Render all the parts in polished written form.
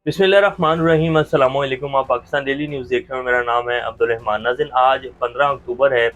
बिस्मिल्लाहिर्रहमानिर्रहीम अस्सलाम वालेकुम। आप पाकिस्तान डेली न्यूज़ देख रहे हो। मेरा नाम है अब्दुल रहमान। नाज़रीन, आज 15 अक्टूबर है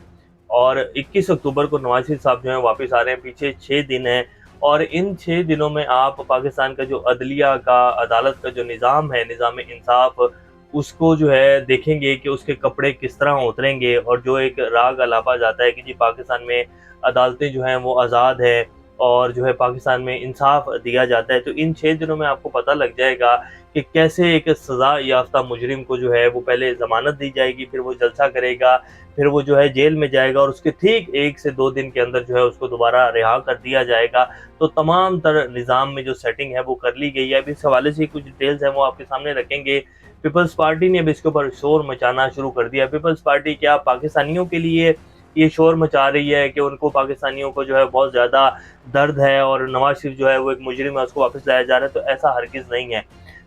और 21 अक्टूबर को नवाज शरीफ साहब जो हैं वापस आ रहे हैं। पीछे 6 दिन हैं और इन 6 दिनों में आप पाकिस्तान का जो अदलिया का, अदालत का जो निज़ाम है, निज़ाम इंसाफ, उसको जो है देखेंगे कि उसके कपड़े किस तरह उतरेंगे। और जो एक राग अलापा जाता है कि जी पाकिस्तान में अदालतें जो हैं वो आज़ाद है और जो है पाकिस्तान में इंसाफ दिया जाता है, तो इन 6 दिनों में आपको पता लग जाएगा कि कैसे एक सज़ा याफ्ता मुजरिम को जो है वो पहले ज़मानत दी जाएगी, फिर वो जलसा करेगा, फिर वो जो है जेल में जाएगा और उसके ठीक 1 से 2 दिन के अंदर जो है उसको दोबारा रिहा कर दिया जाएगा। तो तमाम तर निज़ाम में जो सेटिंग है वो कर ली गई है। अब इस हवाले से कुछ डिटेल्स हैं वो आपके सामने रखेंगे। पीपल्स पार्टी ने अब इसके ऊपर शोर मचाना शुरू कर दिया। पीपल्स पार्टी क्या पाकिस्तानियों के लिए ये शोर मचा रही है कि उनको, पाकिस्तानियों को जो है बहुत ज़्यादा दर्द है और नवाज शरीफ जो है वो एक मुजरिम है, उसको वापस लाया जा रहा है? तो ऐसा हरगिज़ नहीं है।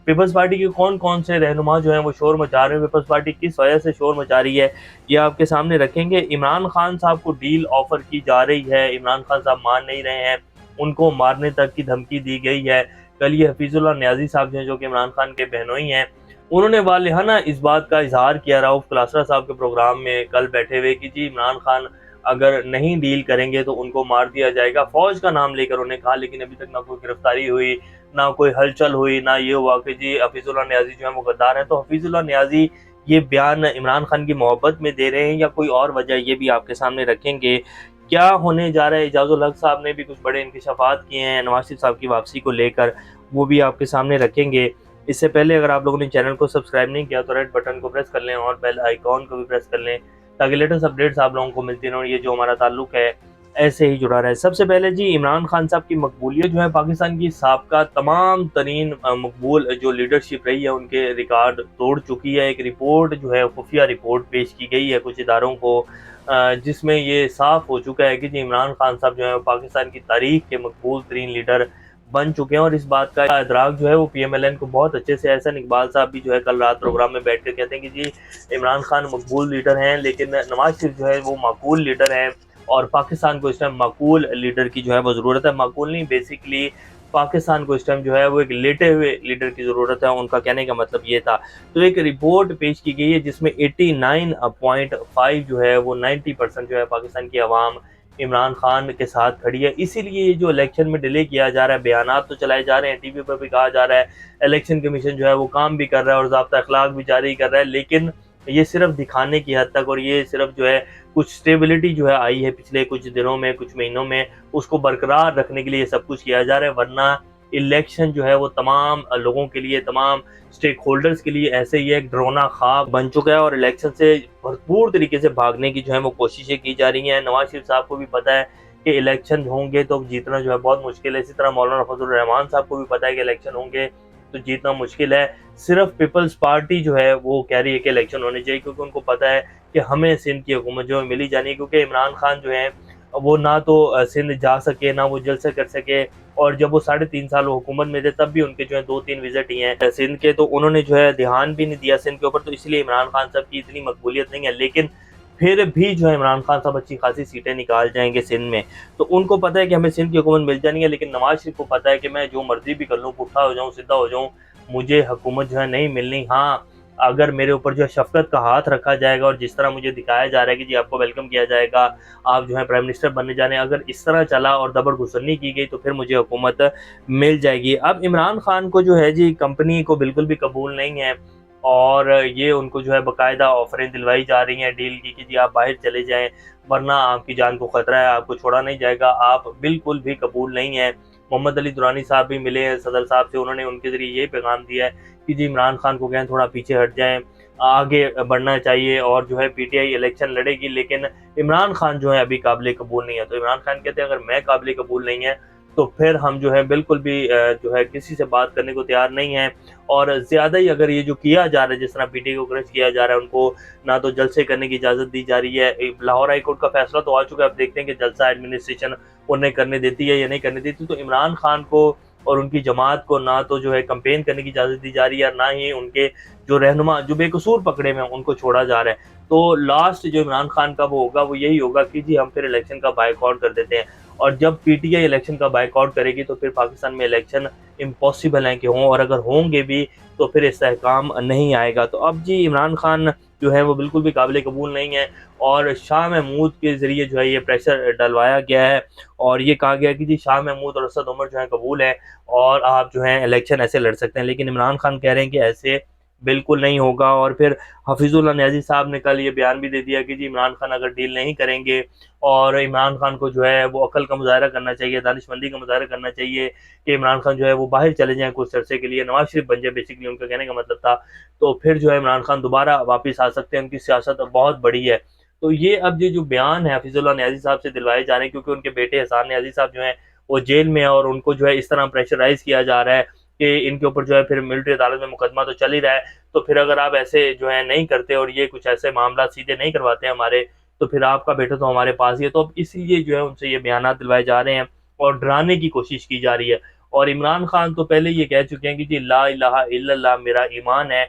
पीपल्स पार्टी के कौन कौन से रहनुमा जो हैं वो शोर मचा रहे हैं, पीपल्स पार्टी किस वजह से शोर मचा रही है, ये आपके सामने रखेंगे। इमरान खान साहब को डील ऑफर की जा रही है, इमरान खान साहब मान नहीं रहे हैं, उनको मारने तक की धमकी दी गई है। कल ये हफीजुल्लाह न्याजी साहब हैं जो कि इमरान खान के बहनोई हैं, उन्होंने वालिहाना इस बात का इजहार किया रऊफ क्लासरा साहब के प्रोग्राम में कल बैठे हुए कि जी इमरान खान अगर नहीं डील करेंगे तो उनको मार दिया जाएगा। फौज का नाम लेकर उन्होंने कहा, लेकिन अभी तक ना कोई गिरफ्तारी हुई, ना कोई हलचल हुई, ना ये हुआ कि जी हफीजुल्लाह न्याजी जो है वो गद्दार है। तो हफीजुल्लाह न्याजी ये बयान इमरान खान की मोहब्बत में दे रहे हैं या कोई और वजह, ये भी आपके सामने रखेंगे। क्या होने जा रहा है, एजाजुल हक साहब ने भी कुछ बड़े इंकशाफात किए हैं नवाज शरीफ साहब की वापसी को लेकर, वो भी आपके सामने रखेंगे। इससे पहले अगर आप लोगों ने चैनल को सब्सक्राइब नहीं किया तो रेड बटन को प्रेस कर लें और बेल आइकॉन को भी प्रेस कर लें ताकि लेटेस्ट अपडेट्स आप लोगों को मिलती रहें और ये जो हमारा ताल्लुक है ऐसे ही जुड़ा रहे। सबसे पहले जी इमरान खान साहब की मकबूलियत जो है पाकिस्तान की साबका तमाम तरीन मकबूल जो लीडरशिप रही है उनके रिकॉर्ड तोड़ चुकी है। एक रिपोर्ट जो है खुफिया रिपोर्ट पेश की गई है कुछ इदारों को, जिसमें ये साफ हो चुका है कि जी इमरान खान साहब जो है पाकिस्तान की तारीख के मकबूल तरीन लीडर बन चुके हैं। और इस बात का इदराक जो है वो पीएमएलएन को बहुत अच्छे से, एहसन इकबाल साहब भी जो है कल रात प्रोग्राम में बैठ कर कहते हैं कि जी इमरान खान मकबूल लीडर हैं लेकिन नवाज शरीफ जो है वो माकूल लीडर हैं और पाकिस्तान को इस टाइम माकूल लीडर की जो है वो ज़रूरत है। माकूल नहीं, बेसिकली पाकिस्तान को इस टाइम जो है वो एक लेटे हुए लीडर की ज़रूरत है, उनका कहने का मतलब ये था। तो एक रिपोर्ट पेश की गई है जिसमें 89.5 जो है वो 90% जो है पाकिस्तान की आवाम इमरान खान के साथ खड़ी है। इसीलिए ये जो इलेक्शन में डिले किया जा रहा है, बयानात तो चलाए जा रहे हैं, टीवी पर भी कहा जा रहा है, इलेक्शन कमीशन जो है वो काम भी कर रहा है और ज़ाब्ता अखलाक भी जारी कर रहा है, लेकिन ये सिर्फ दिखाने की हद तक, और ये सिर्फ जो है कुछ स्टेबिलिटी जो है आई है पिछले कुछ दिनों में, कुछ महीनों में, उसको बरकरार रखने के लिए सब कुछ किया जा रहा है। वरना इलेक्शन जो है वो तमाम लोगों के लिए, तमाम स्टेक होल्डर्स के लिए ऐसे ही एक डरोना ख्वाब बन चुका है और इलेक्शन से भरपूर तरीके से भागने की जो है वो कोशिशें की जा रही हैं। नवाज शरीफ साहब को भी पता है कि इलेक्शन होंगे तो जीतना जो है बहुत मुश्किल है। इसी तरह मौलाना फजल रहमान साहब को भी पता है कि इलेक्शन होंगे तो जीतना मुश्किल है। सिर्फ पीपल्स पार्टी जो है वो कह रही है कि इलेक्शन होने चाहिए क्योंकि उनको पता है कि हमें सिंध की हुकूमत जो है मिली जानी है, क्योंकि इमरान खान जो है वो ना तो सिंध जा सके, ना वो जलसे कर सके। और जब वो 3.5 साल हुकूमत में थे तब भी उनके जो है 2-3 विजिट ही हैं सिंध के, तो उन्होंने जो है ध्यान भी नहीं दिया सिंध के ऊपर। तो इसलिए इमरान खान साहब की इतनी मकबूलियत नहीं है, लेकिन फिर भी जो है इमरान खान साहब अच्छी खासी सीटें निकाल जाएंगे सिंध में। तो उनको पता है कि हमें सिंध की हुकूमत मिल जानी है, लेकिन नवाज शरीफ को पता है कि मैं जो मर्जी भी कर लूँ, पुट्ठा हो जाऊँ, सीधा हो जाऊँ, मुझे हुकूमत जो है नहीं मिलनी। हाँ, अगर मेरे ऊपर जो है शफकत का हाथ रखा जाएगा और जिस तरह मुझे दिखाया जा रहा है कि जी आपको वेलकम किया जाएगा, आप जो है प्राइम मिनिस्टर बनने जाने, अगर इस तरह चला और दबर गुसरनी की गई तो फिर मुझे हुकूमत मिल जाएगी। अब इमरान खान को जो है जी कंपनी को बिल्कुल भी कबूल नहीं है और ये उनको जो है बाकायदा ऑफरें दिलवाई जा रही हैं डील की कि जी आप बाहर चले जाएं वरना आपकी जान को खतरा है, आपको छोड़ा नहीं जाएगा। आप बिल्कुल भी कबूल नहीं है। मोहम्मद अली दुरानी साहब भी मिले हैं सदर साहब से, उन्होंने उनके ज़रिए ये पैगाम दिया है कि जी इमरान खान को कहें थोड़ा पीछे हट जाएं, आगे बढ़ना चाहिए और जो है पीटीआई इलेक्शन लड़ेगी, लेकिन इमरान खान जो है अभी काबिल कबूल नहीं है। तो इमरान खान कहते हैं अगर मैं काबिल कबूल नहीं है तो फिर हम जो है बिल्कुल भी जो है किसी से बात करने को तैयार नहीं है। और ज़्यादा ही अगर ये जो किया जा रहा है, जिस तरह पीटीआई को क्रश किया जा रहा है, उनको ना तो जलसे करने की इजाज़त दी जा रही है। लाहौर हाई कोर्ट का फैसला तो आ चुका है, अब देखते हैं कि जलसा एडमिनिस्ट्रेशन उन्हें करने देती है या नहीं करने देती। तो इमरान खान को और उनकी जमात को ना तो जो है कंपेन करने की इजाज़त दी जा रही है, ना ही उनके जो रहनुमा जो बेकसूर पकड़े हुए हैं उनको छोड़ा जा रहा है। तो लास्ट जो इमरान खान का वो होगा वो यही होगा कि जी हम फिर इलेक्शन का बायकॉट कर देते हैं। और जब पीटीआई इलेक्शन का बायकॉट करेगी तो फिर पाकिस्तान में इलेक्शन इम्पॉसिबल है कि हों, और अगर होंगे भी तो फिर इस्तेहकाम नहीं आएगा। तो अब जी इमरान खान जो है वो बिल्कुल भी काबिल कबूल नहीं है, और शाह महमूद के ज़रिए जो है ये प्रेशर डलवाया गया है, और ये कहा गया कि जी शाह महमूद और असद उमर जो है कबूल है और आप जो है इलेक्शन ऐसे लड़ सकते हैं। लेकिन इमरान खान कह रहे हैं कि ऐसे बिल्कुल नहीं होगा। और फिर हफीजुल्लाह न्याज़ी साहब ने कल ये बयान भी दे दिया कि जी इमरान खान अगर डील नहीं करेंगे, और इमरान खान को जो है वो अकल का मुजाहरा करना चाहिए, दानिशमंदी का मुजाहरा करना चाहिए कि इमरान खान जो है वो बाहर चले जाएँ कुछ अरसे के लिए, नवाज़ शरीफ बन जाए, बेसिकली उनका कहने का मतलब था। तो फिर जो है इमरान खान दोबारा वापस आ सकते हैं, उनकी सियासत बहुत बड़ी है। तो ये अब ये जो बयान है हफीजुल्लाह न्याज़ी साहब से दिलवाए जा रहे हैं, क्योंकि उनके बेटे एहसान न्याज़ी साहब जो हैं वो जेल में है, और उनको जो है इस तरह प्रेशराइज़ किया जा रहा है कि इनके ऊपर जो है फिर मिलिट्री अदालत में मुकदमा तो चल ही रहा है, तो फिर अगर आप ऐसे जो है नहीं करते और ये कुछ ऐसे मामला सीधे नहीं करवाते हमारे, तो फिर आपका बेटा तो हमारे पास ही है। तो अब इसलिए जो है उनसे ये बयानात दिलवाए जा रहे हैं और डराने की कोशिश की जा रही है। और इमरान खान तो पहले ये कह चुके हैं कि जी ला इलाहा इल्लल्लाह मेरा ईमान है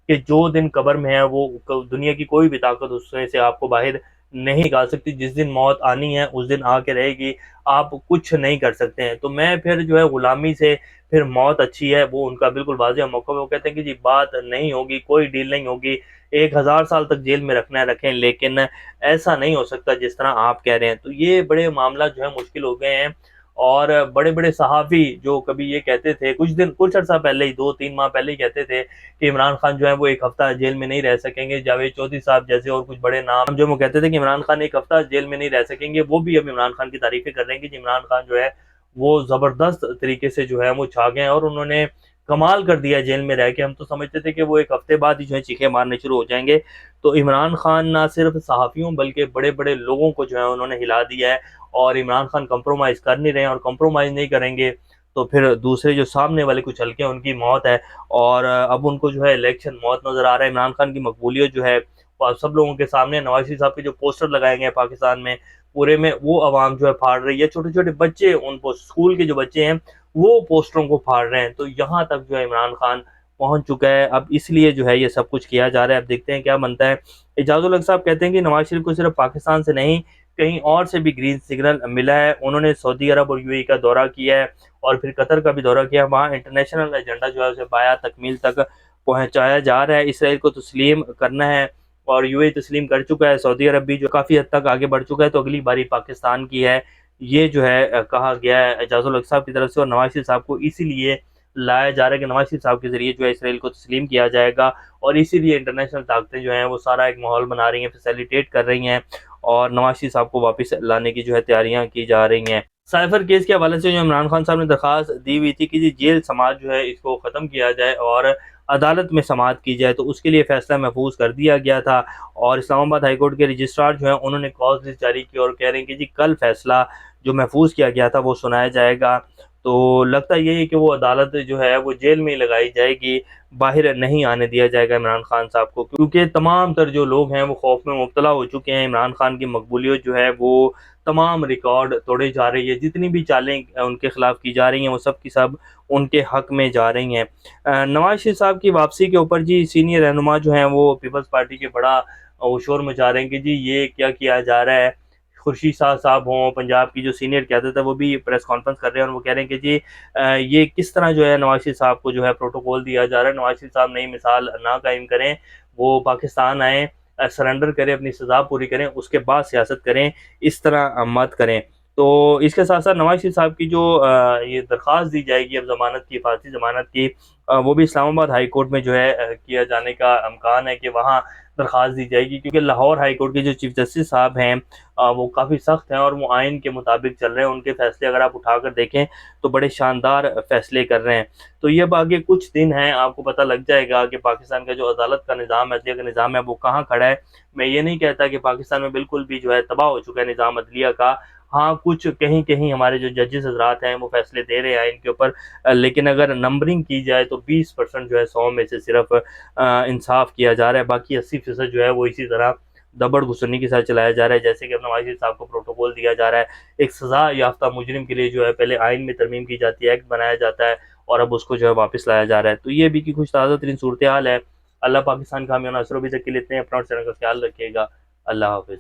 कि जो दिन कब्र में है वो दुनिया की कोई भी ताकत उसमें से आपको बाहर नहीं निकाल सकती। जिस दिन मौत आनी है उस दिन आके रहेगी, आप कुछ नहीं कर सकते हैं। तो मैं फिर जो है गुलामी से फिर मौत अच्छी है, वो उनका बिल्कुल वाज़ेह मौक़िफ़ है। वो कहते हैं कि जी बात नहीं होगी, कोई डील नहीं होगी, 1000 साल तक जेल में रखना है रखें, लेकिन ऐसा नहीं हो सकता जिस तरह आप कह रहे हैं। तो ये बड़े मामला जो है मुश्किल हो गए हैं। और बड़े-बड़े सहाफ़ी जो कभी ये कहते थे, कुछ अर्सा पहले ही 2-3 माह पहले ही कहते थे कि इमरान खान जो है वो 1 हफ़्ता जेल में नहीं रह सकेंगे। जावेद चौधरी साहब जैसे और कुछ बड़े नाम जो वो कहते थे कि इमरान खान 1 हफ़्ता जेल में नहीं रह सकेंगे, वो भी अब इमरान खान की तारीफ़ें कर रहे हैं कि इमरान खान जो है वो ज़बरदस्त तरीके से जो है वो छा गए हैं, और उन्होंने कमाल कर दिया जेल में रह के। हम तो समझते थे कि वो 1 हफ़्ते बाद ही जो है चीखें मारने शुरू हो जाएँगे। तो इमरान खान ना सिर्फ़ सहाफ़ियों बल्कि बड़े-बड़े लोगों को जो है उन्होंने हिला दिया है, और इमरान खान कंप्रोमाइज़ कर नहीं रहे हैं, और कंप्रोमाइज़ नहीं करेंगे तो फिर दूसरे जो सामने वाले कुछ हल्के हैं उनकी मौत है। और अब उनको जो है इलेक्शन मौत नज़र आ रहा है। इमरान खान की मकबूलियत जो है वो अब सब लोगों के सामने, नवाज़ शरीफ साहब के जो पोस्टर लगाए गए हैं पाकिस्तान में पूरे में, वो आवाम जो है फाड़ रही है। छोटे-छोटे बच्चे, उन स्कूल के जो बच्चे हैं वो पोस्टरों को फाड़ रहे हैं। तो यहाँ तक जो है इमरान खान पहुँच चुका है। अब इसलिए जो है ये सब कुछ किया जा रहा है। अब देखते हैं क्या बनता है। एजाज़ुल हक साहब कहते हैं कि नवाज़ शरीफ को सिर्फ़ पाकिस्तान से नहीं, कहीं और से भी ग्रीन सिग्नल मिला है। उन्होंने सऊदी अरब और यूएई का दौरा किया है, और फिर कतर का भी दौरा किया। वहाँ इंटरनेशनल एजेंडा जो है उसे बाया तकमील तक पहुँचाया जा रहा है। इसराइल को तस्लीम करना है, और यूएई तस्लीम कर चुका है। सऊदी अरब भी जो काफ़ी हद तक आगे बढ़ चुका है। तो अगली बारी पाकिस्तान की है। ये जो है कहा गया है एजाज़ुल हक साहब की तरफ से, और नवाज़ शरीफ साहब को इसीलिए लाया जा रहा है कि नवाज़ शरीफ साहब के ज़रिए जो है इसराइल को तस्लीम किया जाएगा, और इसीलिए इंटरनेशनल ताकतें जो हैं वो सारा एक माहौल बना रही हैं, फैसिलिटेट कर रही हैं, और नवाज़ शरीफ साहब को वापस लाने की जो है तैयारियाँ की जा रही हैं। साइफ़र केस के हवाले से जो इमरान खान साहब ने दरख्वास्त दी हुई थी कि जी जेल समाज जो है इसको ख़त्म किया जाए और अदालत में समाअत की जाए, तो उसके लिए फ़ैसला महफूज कर दिया गया था। और इस्लामाबाद हाई कोर्ट के रजिस्ट्रार जो हैं उन्होंने कॉज लिस्ट जारी की और कह रहे हैं कि जी कल फ़ैसला जो महफूज किया गया था वो सुनाया जाएगा। तो लगता यही है कि वो अदालत जो है वो जेल में ही लगाई जाएगी, बाहर नहीं आने दिया जाएगा इमरान खान साहब को, क्योंकि तमाम तर जो लोग हैं वो खौफ में मुब्तला हो चुके हैं। इमरान खान की मकबूलियत जो है वो तमाम रिकॉर्ड तोड़े जा रही है, जितनी भी चालें उनके खिलाफ की जा रही हैं वो सब की सब उनके हक में जा रही हैं। नवाज शरीफ साहब की वापसी के ऊपर जी सीनियर रहनुमा जो हैं वो पीपल्स पार्टी के बड़ा वो शोर मचा रहे हैं कि जी ये क्या किया जा रहा है। खुर्शीद शाह साहब हों, पंजाब की जो सीनियर क़यादत है, वो भी प्रेस कॉन्फ्रेंस कर रहे हैं, और वो कह रहे हैं कि जी ये किस तरह जो है नवाज शरीफ साहब को जो है प्रोटोकॉल दिया जा रहा है। नवाज शरीफ साहब नई मिसाल ना कायम करें, वो पाकिस्तान आएँ, सरेंडर करें, अपनी सज़ा पूरी करें, उसके बाद सियासत करें, इस तरह मत करें। तो इसके साथ-साथ नवाज शरीफ साहब की जो ये दरख्वास्त दी जाएगी अब ज़मानत की, फांसी ज़मानत की, वो भी इस्लामाबाद हाई कोर्ट में जो है किया जाने का इम्कान है कि वहाँ दरख्वास्त दी जाएगी, क्योंकि लाहौर हाई कोर्ट के जो चीफ जस्टिस साहब हैं वो काफ़ी सख्त हैं, और वो आइन के मुताबिक चल रहे हैं। उनके फैसले अगर आप उठाकर देखें तो बड़े शानदार फैसले कर रहे हैं। तो ये अब आगे कुछ दिन हैं, आपको पता लग जाएगा कि पाकिस्तान का जो अदालत का निज़ाम है, अदलिया का निज़ाम है, वो कहाँ खड़ा है। मैं ये नहीं कहता कि पाकिस्तान में बिल्कुल भी जो है तबाह हो चुका है निज़ाम अदलिया का। हाँ, कुछ कहीं-कहीं हमारे जो जजेस हज़रात हैं वो फैसले दे रहे हैं आइन के ऊपर, लेकिन अगर नंबरिंग की जाए तो 20% जो है 100 में से सिर्फ़ इंसाफ़ किया जा रहा है। बाकी 80% जो है वो इसी तरह दबड़ घुसनी के साथ चलाया जा रहा है। जैसे कि अब नवाज़ शरीफ साहब को प्रोटोकॉल दिया जा रहा है, एक सज़ा याफ़्ता मुजरिम के लिए जो है पहले आइन में तरमीम की जाती है, एक्ट बनाया जाता है, और अब उसको जो है वापस लाया जा रहा है। तो ये भी कि कुछ ताज़ा तरीन सूरत हाल है। अल्लाह पाकिस्तान का हमें नासर भी तक के लिए इतने अपना और चैनल का ख्याल रखिएगा। अल्लाह हाफ़िज़।